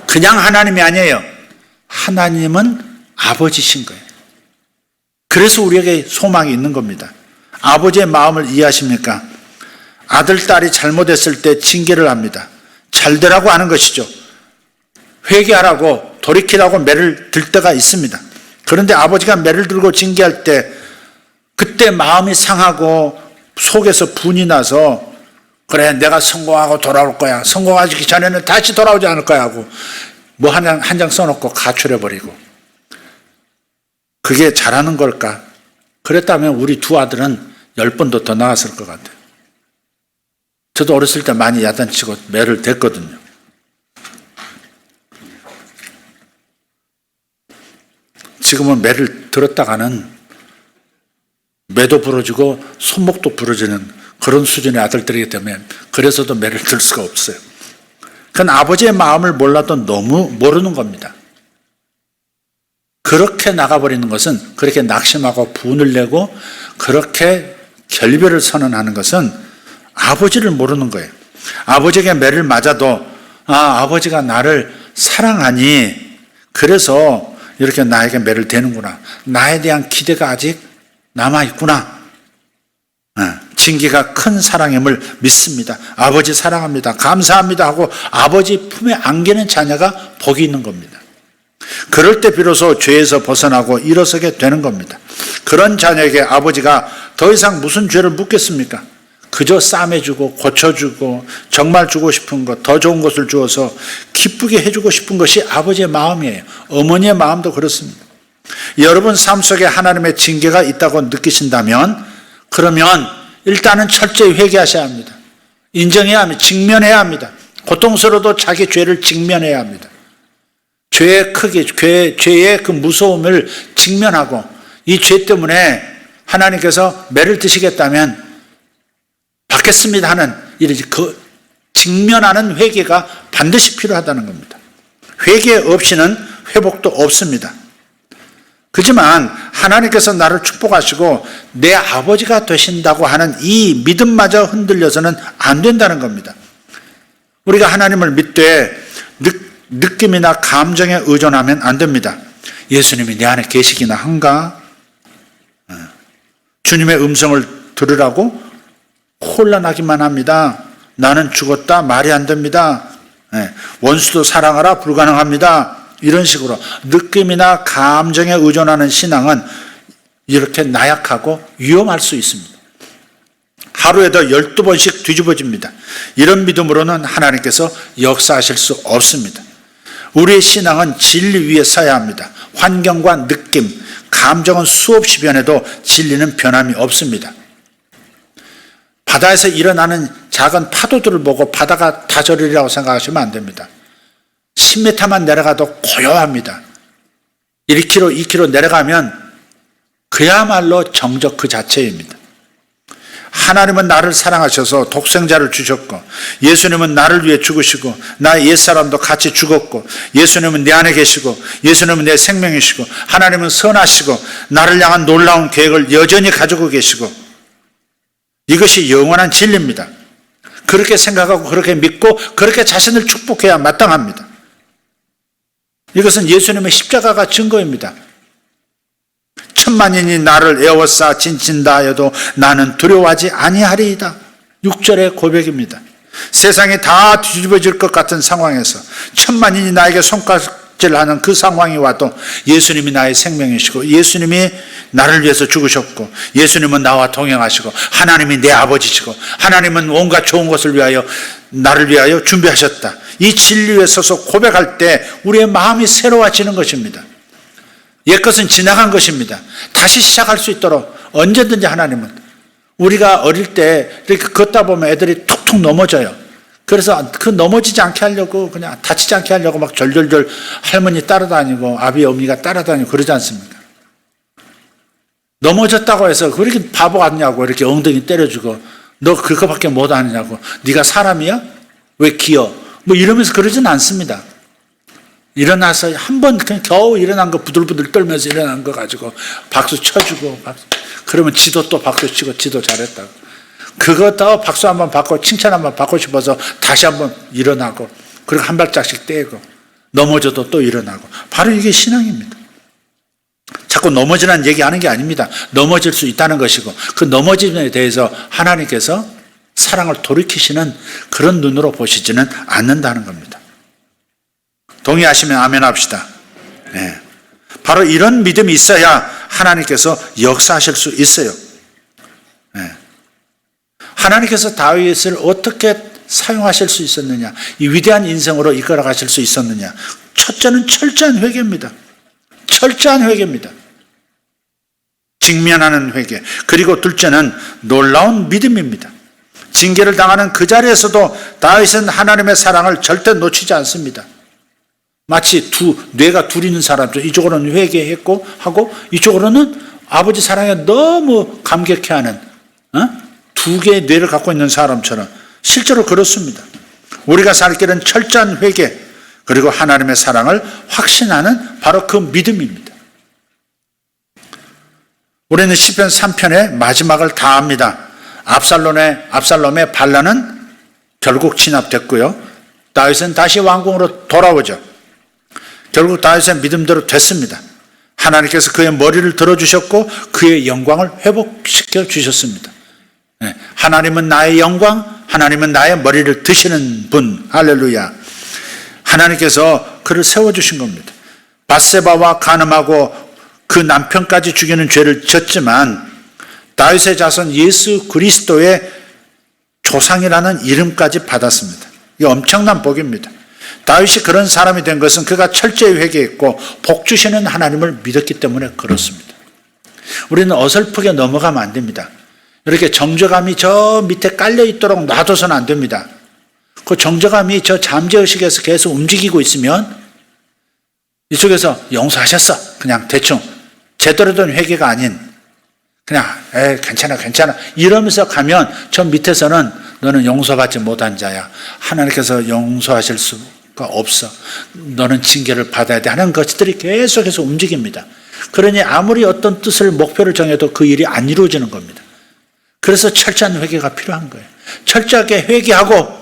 그냥 하나님이 아니에요. 하나님은 아버지신 거예요. 그래서 우리에게 소망이 있는 겁니다. 아버지의 마음을 이해하십니까? 아들, 딸이 잘못했을 때 징계를 합니다. 잘 되라고 하는 것이죠. 회개하라고 돌이키라고 매를 들 때가 있습니다. 그런데 아버지가 매를 들고 징계할 때 그때 마음이 상하고 속에서 분이 나서 그래 내가 성공하고 돌아올 거야. 성공하기 전에는 다시 돌아오지 않을 거야 하고 뭐 한 장 써놓고 가출해버리고 그게 잘하는 걸까? 그랬다면 우리 두 아들은 10번도 더 나았을 것 같아요. 저도 어렸을 때 많이 야단치고 매를 댔거든요. 지금은 매를 들었다가는 매도 부러지고 손목도 부러지는 그런 수준의 아들들이기 때문에 그래서도 매를 들 수가 없어요. 그건 아버지의 마음을 몰라도 너무 모르는 겁니다. 그렇게 나가버리는 것은, 그렇게 낙심하고 분을 내고 그렇게 결별을 선언하는 것은 아버지를 모르는 거예요. 아버지에게 매를 맞아도 아버지가 나를 사랑하니 그래서 이렇게 나에게 매를 대는구나. 나에 대한 기대가 아직 남아있구나. 징계가 큰 사랑임을 믿습니다. 아버지 사랑합니다. 감사합니다 하고 아버지 품에 안기는 자녀가 복이 있는 겁니다. 그럴 때 비로소 죄에서 벗어나고 일어서게 되는 겁니다. 그런 자녀에게 아버지가 더 이상 무슨 죄를 묻겠습니까? 그저 싸매주고 고쳐주고 정말 주고 싶은 것, 더 좋은 것을 주어서 기쁘게 해주고 싶은 것이 아버지의 마음이에요. 어머니의 마음도 그렇습니다. 여러분 삶 속에 하나님의 징계가 있다고 느끼신다면 그러면 일단은 철저히 회개하셔야 합니다. 인정해야 합니다. 직면해야 합니다. 고통스러워도 자기 죄를 직면해야 합니다. 죄의 크기, 죄의 그 무서움을 직면하고 이 죄 때문에 하나님께서 매를 드시겠다면 받겠습니다 하는 그 직면하는 회개가 반드시 필요하다는 겁니다. 회개 없이는 회복도 없습니다. 그렇지만 하나님께서 나를 축복하시고 내 아버지가 되신다고 하는 이 믿음마저 흔들려서는 안 된다는 겁니다. 우리가 하나님을 믿되 느낌이나 감정에 의존하면 안 됩니다. 예수님이 내 안에 계시기나 한가? 주님의 음성을 들으라고 혼란하기만 합니다. 나는 죽었다 말이 안 됩니다. 원수도 사랑하라 불가능합니다. 이런 식으로 느낌이나 감정에 의존하는 신앙은 이렇게 나약하고 위험할 수 있습니다. 하루에도 12번씩 뒤집어집니다. 이런 믿음으로는 하나님께서 역사하실 수 없습니다. 우리의 신앙은 진리 위에 서야 합니다. 환경과 느낌, 감정은 수없이 변해도 진리는 변함이 없습니다. 바다에서 일어나는 작은 파도들을 보고 바다가 다스리라고 생각하시면 안 됩니다. 10m만 내려가도 고요합니다. 1km, 2km 내려가면 그야말로 정적 그 자체입니다. 하나님은 나를 사랑하셔서 독생자를 주셨고 예수님은 나를 위해 죽으시고 나의 옛사람도 같이 죽었고 예수님은 내 안에 계시고 예수님은 내 생명이시고 하나님은 선하시고 나를 향한 놀라운 계획을 여전히 가지고 계시고 이것이 영원한 진리입니다. 그렇게 생각하고 그렇게 믿고 그렇게 자신을 축복해야 마땅합니다. 이것은 예수님의 십자가가 증거입니다. 천만인이 나를 에워싸 진친다 하여도 나는 두려워하지 아니하리이다. 6절의 고백입니다. 세상이 다 뒤집어질 것 같은 상황에서 천만인이 나에게 손가락질하는 그 상황이 와도 예수님이 나의 생명이시고 예수님이 나를 위해서 죽으셨고 예수님은 나와 동행하시고 하나님이 내 아버지시고 하나님은 온갖 좋은 것을 위하여 나를 위하여 준비하셨다. 이 진리에 서서 고백할 때 우리의 마음이 새로워지는 것입니다. 옛것은 지나간 것입니다. 다시 시작할 수 있도록 언제든지 하나님은 우리가 어릴 때 이렇게 걷다 보면 애들이 툭툭 넘어져요. 그래서 그 넘어지지 않게 하려고 그냥 다치지 않게 하려고 막 절절절 할머니 따라다니고 아비 어미가 따라다니고 그러지 않습니까? 넘어졌다고 해서 그렇게 바보 같냐고 이렇게 엉덩이 때려주고 너 그거밖에 못 하느냐고 네가 사람이야? 왜 기어? 뭐 이러면서 그러진 않습니다. 일어나서 한 번 그냥 겨우 일어난 거 부들부들 떨면서 일어난 거 가지고 박수 쳐주고 그러면 지도 또 박수 치고 지도 잘했다고 그거 더 박수 한번 받고 칭찬 한번 받고 싶어서 다시 한번 일어나고 그리고 한 발짝씩 떼고 넘어져도 또 일어나고 바로 이게 신앙입니다. 자꾸 넘어지라는 얘기하는 게 아닙니다. 넘어질 수 있다는 것이고 그 넘어짐에 대해서 하나님께서 사랑을 돌이키시는 그런 눈으로 보시지는 않는다는 겁니다. 동의하시면 아멘 합시다. 네. 바로 이런 믿음이 있어야 하나님께서 역사하실 수 있어요. 네. 하나님께서 다윗을 어떻게 사용하실 수 있었느냐, 이 위대한 인생으로 이끌어 가실 수 있었느냐. 첫째는 철저한 회개입니다. 철저한 회개입니다. 직면하는 회개. 그리고 둘째는 놀라운 믿음입니다. 징계를 당하는 그 자리에서도 다윗은 하나님의 사랑을 절대 놓치지 않습니다. 마치 뇌가 둘 있는 사람들, 이쪽으로는 회개했고 하고 이쪽으로는 아버지 사랑에 너무 감격해하는 두 개의 뇌를 갖고 있는 사람처럼 실제로 그렇습니다. 우리가 살 길은 철저한 회개 그리고 하나님의 사랑을 확신하는 바로 그 믿음입니다. 우리는 시편 3편의 마지막을 다 압니다. 압살롬의 반란은 결국 진압됐고요. 다윗은 다시 왕궁으로 돌아오죠. 결국 다윗의 믿음대로 됐습니다. 하나님께서 그의 머리를 들어주셨고 그의 영광을 회복시켜 주셨습니다. 하나님은 나의 영광, 하나님은 나의 머리를 드시는 분. 할렐루야. 하나님께서 그를 세워주신 겁니다. 밧세바와 간음하고 그 남편까지 죽이는 죄를 졌지만 다윗의 자손 예수 그리스도의 조상이라는 이름까지 받았습니다. 이 엄청난 복입니다. 다윗이 그런 사람이 된 것은 그가 철저히 회개했고 복 주시는 하나님을 믿었기 때문에 그렇습니다. 우리는 어설프게 넘어가면 안 됩니다. 이렇게 정죄감이 저 밑에 깔려 있도록 놔둬서는 안 됩니다. 그 정죄감이 저 잠재의식에서 계속 움직이고 있으면 이쪽에서 용서하셨어. 그냥 대충 제대로 된 회개가 아닌 그냥 괜찮아 이러면서 가면 저 밑에서는 너는 용서받지 못한 자야. 하나님께서 용서하실 수가 없어. 너는 징계를 받아야 돼 하는 것들이 계속해서 움직입니다. 그러니 아무리 어떤 뜻을 목표를 정해도 그 일이 안 이루어지는 겁니다. 그래서 철저한 회개가 필요한 거예요. 철저하게 회개하고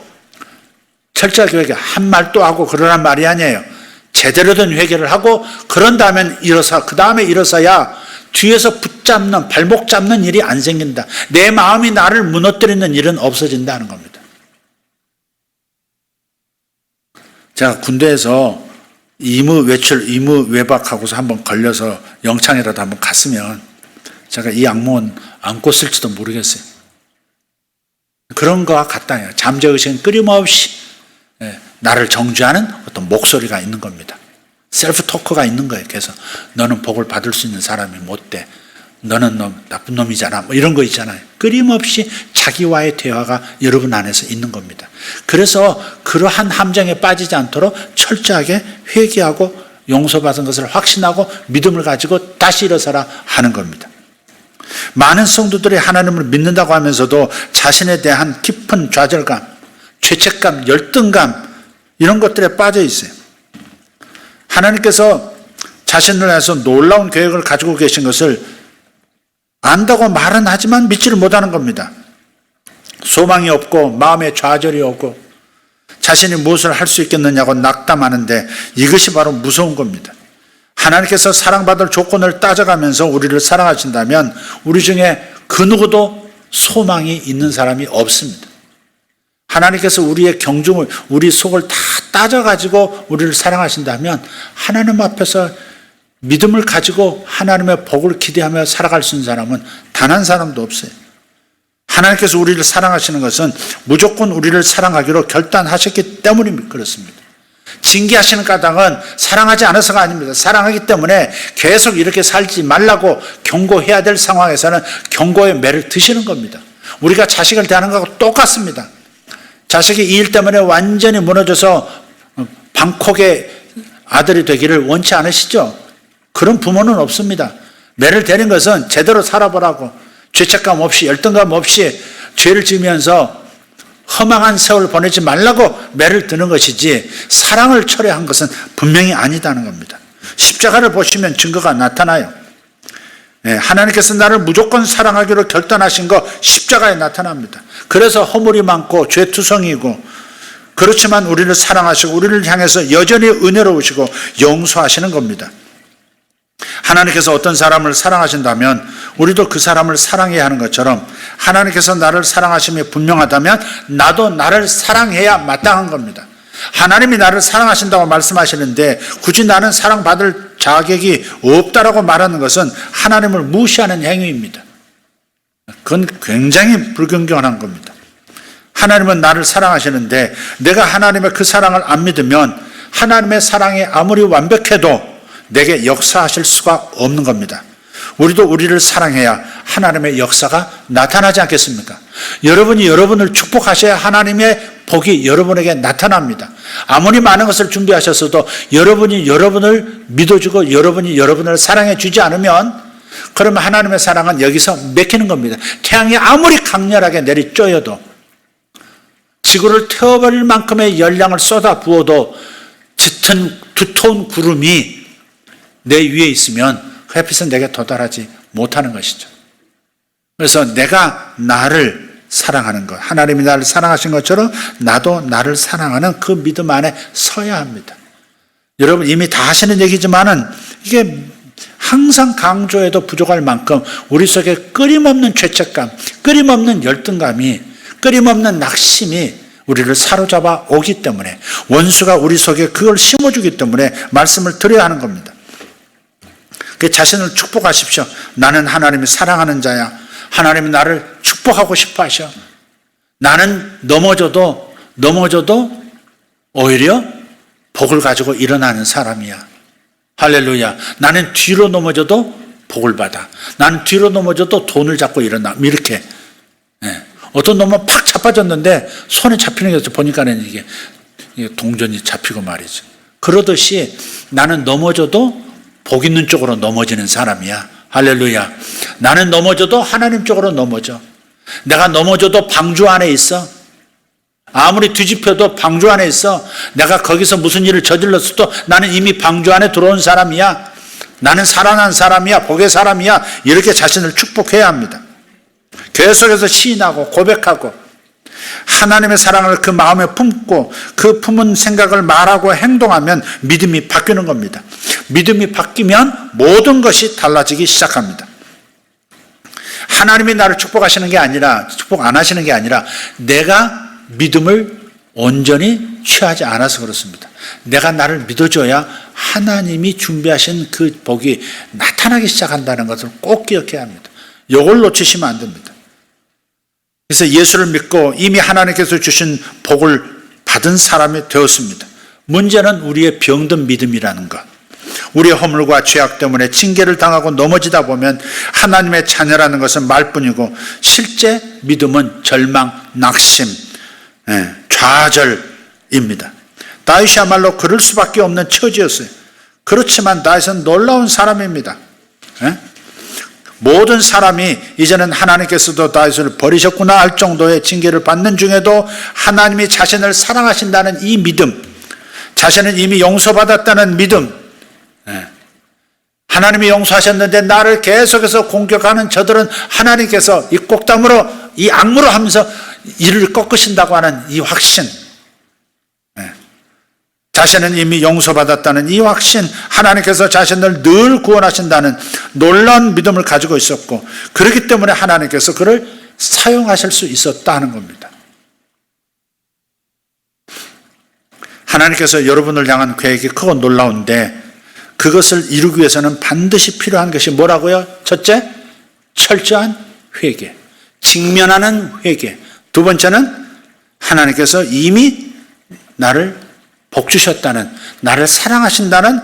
한 말도 하고 그러란 말이 아니에요. 제대로 된 회개를 하고 그런 다음에 그 다음에 일어서야 뒤에서 붙잡는 발목 잡는 일이 안 생긴다. 내 마음이 나를 무너뜨리는 일은 없어진다는 겁니다. 제가 군대에서 의무 외출, 의무 외박하고서 한번 걸려서 영창이라도 한번 갔으면 제가 이 악몽은 안 꿨을지도 모르겠어요. 그런 거와 같다요. 잠재의식은 끊임없이 나를 정죄하는 어떤 목소리가 있는 겁니다. 셀프 토크가 있는 거예요. 그래서 너는 복을 받을 수 있는 사람이 못 돼. 너는 나쁜 놈이잖아. 뭐 이런 거 있잖아요. 끊임없이 자기와의 대화가 여러분 안에서 있는 겁니다. 그래서 그러한 함정에 빠지지 않도록 철저하게 회개하고 용서받은 것을 확신하고 믿음을 가지고 다시 일어서라 하는 겁니다. 많은 성도들이 하나님을 믿는다고 하면서도 자신에 대한 깊은 좌절감, 죄책감, 열등감 이런 것들에 빠져 있어요. 하나님께서 자신을 위해서 놀라운 계획을 가지고 계신 것을 안다고 말은 하지만 믿지를 못하는 겁니다. 소망이 없고 마음에 좌절이 오고 자신이 무엇을 할 수 있겠느냐고 낙담하는데 이것이 바로 무서운 겁니다. 하나님께서 사랑받을 조건을 따져가면서 우리를 사랑하신다면 우리 중에 그 누구도 소망이 있는 사람이 없습니다. 하나님께서 우리의 경중을, 우리 속을 다 따져가지고 우리를 사랑하신다면 하나님 앞에서 믿음을 가지고 하나님의 복을 기대하며 살아갈 수 있는 사람은 단 한 사람도 없어요. 하나님께서 우리를 사랑하시는 것은 무조건 우리를 사랑하기로 결단하셨기 때문에 그렇습니다. 징계하시는 까닭은 사랑하지 않아서가 아닙니다. 사랑하기 때문에 계속 이렇게 살지 말라고 경고해야 될 상황에서는 경고의 매를 드시는 겁니다. 우리가 자식을 대하는 것하고 똑같습니다. 자식이 이 일 때문에 완전히 무너져서 방콕의 아들이 되기를 원치 않으시죠? 그런 부모는 없습니다. 매를 대는 것은 제대로 살아보라고 죄책감 없이 열등감 없이 죄를 지으면서 허망한 세월 보내지 말라고 매를 드는 것이지 사랑을 철회한 것은 분명히 아니다는 겁니다. 십자가를 보시면 증거가 나타나요. 하나님께서 나를 무조건 사랑하기로 결단하신 거 십자가에 나타납니다. 그래서 허물이 많고 죄투성이고 그렇지만 우리를 사랑하시고 우리를 향해서 여전히 은혜로우시고 용서하시는 겁니다. 하나님께서 어떤 사람을 사랑하신다면 우리도 그 사람을 사랑해야 하는 것처럼 하나님께서 나를 사랑하심이 분명하다면 나도 나를 사랑해야 마땅한 겁니다. 하나님이 나를 사랑하신다고 말씀하시는데 굳이 나는 사랑받을 자격이 없다라고 말하는 것은 하나님을 무시하는 행위입니다. 그건 굉장히 불경건한 겁니다. 하나님은 나를 사랑하시는데 내가 하나님의 그 사랑을 안 믿으면 하나님의 사랑이 아무리 완벽해도 내게 역사하실 수가 없는 겁니다. 우리도 우리를 사랑해야 하나님의 역사가 나타나지 않겠습니까? 여러분이 여러분을 축복하셔야 하나님의 복이 여러분에게 나타납니다. 아무리 많은 것을 준비하셨어도 여러분이 여러분을 믿어주고 여러분이 여러분을 사랑해 주지 않으면, 그러면 하나님의 사랑은 여기서 맥히는 겁니다. 태양이 아무리 강렬하게 내리쬐어도, 지구를 태워버릴 만큼의 열량을 쏟아 부어도 짙은 두터운 구름이 내 위에 있으면 그 햇빛은 내게 도달하지 못하는 것이죠. 그래서 내가 나를 사랑하는 것, 하나님이 나를 사랑하신 것처럼 나도 나를 사랑하는 그 믿음 안에 서야 합니다. 여러분 이미 다 하시는 얘기지만은 이게 항상 강조해도 부족할 만큼 우리 속에 끊임없는 죄책감, 끊임없는 열등감이, 끊임없는 낙심이 우리를 사로잡아 오기 때문에, 원수가 우리 속에 그걸 심어주기 때문에 말씀을 드려야 하는 겁니다. 그 자신을 축복하십시오. 나는 하나님이 사랑하는 자야. 하나님이 나를 축복하고 싶어 하셔. 나는 넘어져도 오히려 복을 가지고 일어나는 사람이야. 할렐루야. 나는 뒤로 넘어져도 복을 받아. 나는 뒤로 넘어져도 돈을 잡고 일어나. 이렇게. 어떤 놈은 팍 자빠졌는데 손에 잡히는 게 보니까는 이게 동전이 잡히고 말이죠. 그러듯이 나는 넘어져도 복 있는 쪽으로 넘어지는 사람이야. 할렐루야. 나는 넘어져도 하나님 쪽으로 넘어져. 내가 넘어져도 방주 안에 있어. 아무리 뒤집혀도 방주 안에 있어. 내가 거기서 무슨 일을 저질렀어도 나는 이미 방주 안에 들어온 사람이야. 나는 살아난 사람이야. 복의 사람이야. 이렇게 자신을 축복해야 합니다. 계속해서 시인하고 고백하고 하나님의 사랑을 그 마음에 품고 그 품은 생각을 말하고 행동하면 믿음이 바뀌는 겁니다. 믿음이 바뀌면 모든 것이 달라지기 시작합니다. 하나님이 나를 축복하시는 게 아니라, 축복 안 하시는 게 아니라 내가 믿음을 온전히 취하지 않아서 그렇습니다. 내가 나를 믿어줘야 하나님이 준비하신 그 복이 나타나기 시작한다는 것을 꼭 기억해야 합니다. 이걸 놓치시면 안 됩니다. 그래서 예수를 믿고 이미 하나님께서 주신 복을 받은 사람이 되었습니다. 문제는 우리의 병든 믿음이라는 것. 우리의 허물과 죄악 때문에 징계를 당하고 넘어지다 보면 하나님의 자녀라는 것은 말뿐이고 실제 믿음은 절망, 낙심, 좌절입니다. 다윗이야말로 그럴 수밖에 없는 처지였어요. 그렇지만 다윗은 놀라운 사람입니다. 모든 사람이 이제는 하나님께서도 다윗을 버리셨구나 할 정도의 징계를 받는 중에도 하나님이 자신을 사랑하신다는 이 믿음, 자신은 이미 용서받았다는 믿음, 하나님이 용서하셨는데 나를 계속해서 공격하는 저들은 하나님께서 이 꼭담으로, 이 악무로 하면서 이를 꺾으신다고 하는 이 확신, 자신은 이미 용서받았다는 이 확신, 하나님께서 자신을 늘 구원하신다는 놀라운 믿음을 가지고 있었고, 그렇기 때문에 하나님께서 그를 사용하실 수 있었다는 겁니다. 하나님께서 여러분을 향한 계획이 크고 놀라운데 그것을 이루기 위해서는 반드시 필요한 것이 뭐라고요? 첫째, 철저한 회개, 직면하는 회개. 두 번째는 하나님께서 이미 나를 복 주셨다는, 나를 사랑하신다는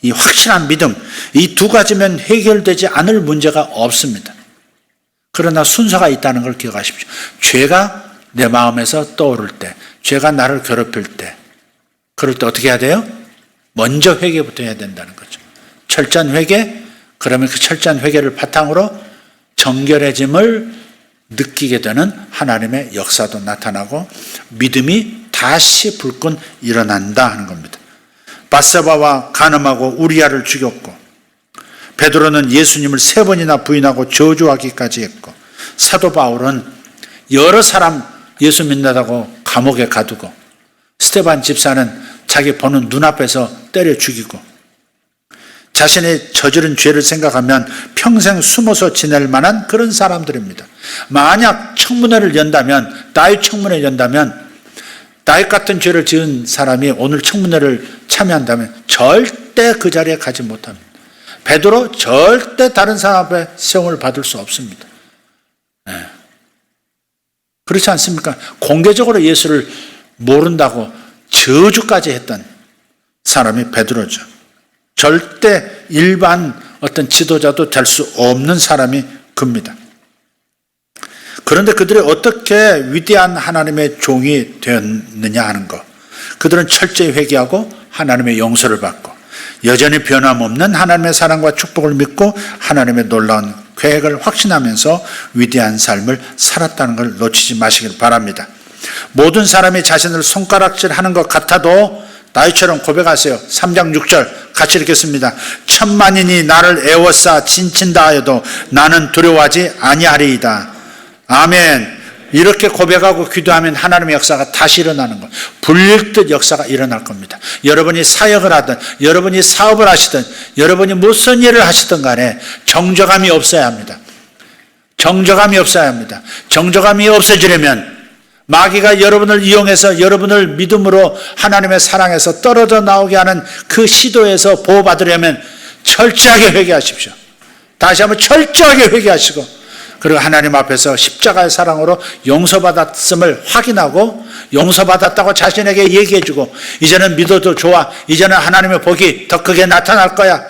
이 확실한 믿음, 이 두 가지면 해결되지 않을 문제가 없습니다. 그러나 순서가 있다는 걸 기억하십시오. 죄가 내 마음에서 떠오를 때, 죄가 나를 괴롭힐 때, 그럴 때 어떻게 해야 돼요? 먼저 회개부터 해야 된다는 거죠. 철저한 회개, 그러면 그 철저한 회개를 바탕으로 정결해짐을 느끼게 되는 하나님의 역사도 나타나고 믿음이 다시 불끈 일어난다 하는 겁니다. 밧세바와 간음하고 우리아를 죽였고, 베드로는 예수님을 3번이나 부인하고 저주하기까지 했고, 사도 바울은 여러 사람 예수 믿는다고 감옥에 가두고, 스데반 집사는 자기 보는 눈앞에서 때려 죽이고, 자신의 저지른 죄를 생각하면 평생 숨어서 지낼 만한 그런 사람들입니다. 만약 청문회를 연다면, 다윗 청문회를 연다면, 다윗 같은 죄를 지은 사람이 오늘 청문회를 참여한다면 절대 그 자리에 가지 못합니다. 베드로 절대 다른 사람 앞에 시험을 받을 수 없습니다. 그렇지 않습니까? 공개적으로 예수를 모른다고 저주까지 했던 사람이 베드로죠. 절대 일반 어떤 지도자도 될 수 없는 사람이 그입니다. 그런데 그들이 어떻게 위대한 하나님의 종이 되었느냐 하는 것. 그들은 철저히 회개하고 하나님의 용서를 받고 여전히 변함없는 하나님의 사랑과 축복을 믿고 하나님의 놀라운 계획을 확신하면서 위대한 삶을 살았다는 걸 놓치지 마시길 바랍니다. 모든 사람이 자신을 손가락질하는 것 같아도 다윗처럼 고백하세요. 3장 6절 같이 읽겠습니다. 천만인이 나를 애워싸 진친다 하여도 나는 두려워하지 아니하리이다. 아멘. 이렇게 고백하고 기도하면 하나님의 역사가 다시 일어나는 것. 불릴듯 역사가 일어날 겁니다. 여러분이 사역을 하든 여러분이 사업을 하시든 여러분이 무슨 일을 하시든 간에 정죄감이 없어야 합니다. 정죄감이 없어야 합니다. 정죄감이 없어지려면 마귀가 여러분을 이용해서 여러분을 믿음으로 하나님의 사랑에서 떨어져 나오게 하는 그 시도에서 보호받으려면 철저하게 회개하십시오. 다시 한번 철저하게 회개하시고 그리고 하나님 앞에서 십자가의 사랑으로 용서받았음을 확인하고 용서받았다고 자신에게 얘기해주고 이제는 믿어도 좋아. 이제는 하나님의 복이 더 크게 나타날 거야.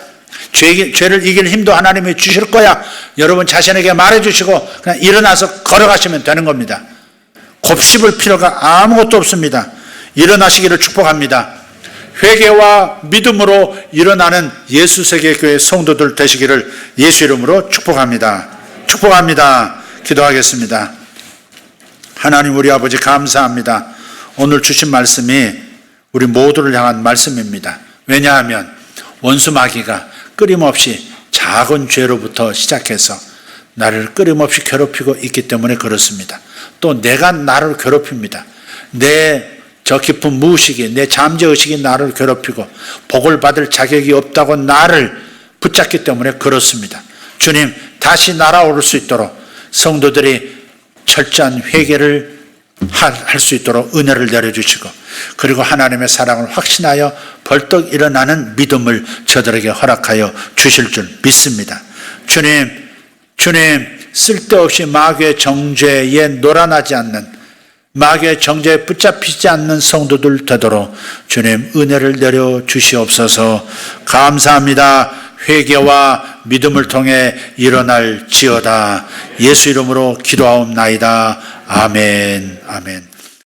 죄를 이길 힘도 하나님이 주실 거야. 여러분 자신에게 말해주시고 그냥 일어나서 걸어가시면 되는 겁니다. 곱씹을 필요가 아무것도 없습니다. 일어나시기를 축복합니다. 회개와 믿음으로 일어나는 예수세계교회 성도들 되시기를 예수 이름으로 축복합니다. 축복합니다. 기도하겠습니다. 하나님 우리 아버지 감사합니다. 오늘 주신 말씀이 우리 모두를 향한 말씀입니다. 왜냐하면 원수 마귀가 끊임없이 작은 죄로부터 시작해서 나를 끊임없이 괴롭히고 있기 때문에 그렇습니다. 또 내가 나를 괴롭힙니다. 내 저 깊은 무의식이 내 잠재의식이 나를 괴롭히고 복을 받을 자격이 없다고 나를 붙잡기 때문에 그렇습니다. 주님 다시 날아오를 수 있도록 성도들이 철저한 회개를 할 수 있도록 은혜를 내려주시고 그리고 하나님의 사랑을 확신하여 벌떡 일어나는 믿음을 저들에게 허락하여 주실 줄 믿습니다. 주님 쓸데없이 마귀의 정죄에 놀아나지 않는 마귀의 정죄에 붙잡히지 않는 성도들 되도록 주님 은혜를 내려주시옵소서. 감사합니다. 회개와 믿음을 통해 일어날 지어다. 예수 이름으로 기도하옵나이다. 아멘. 아멘.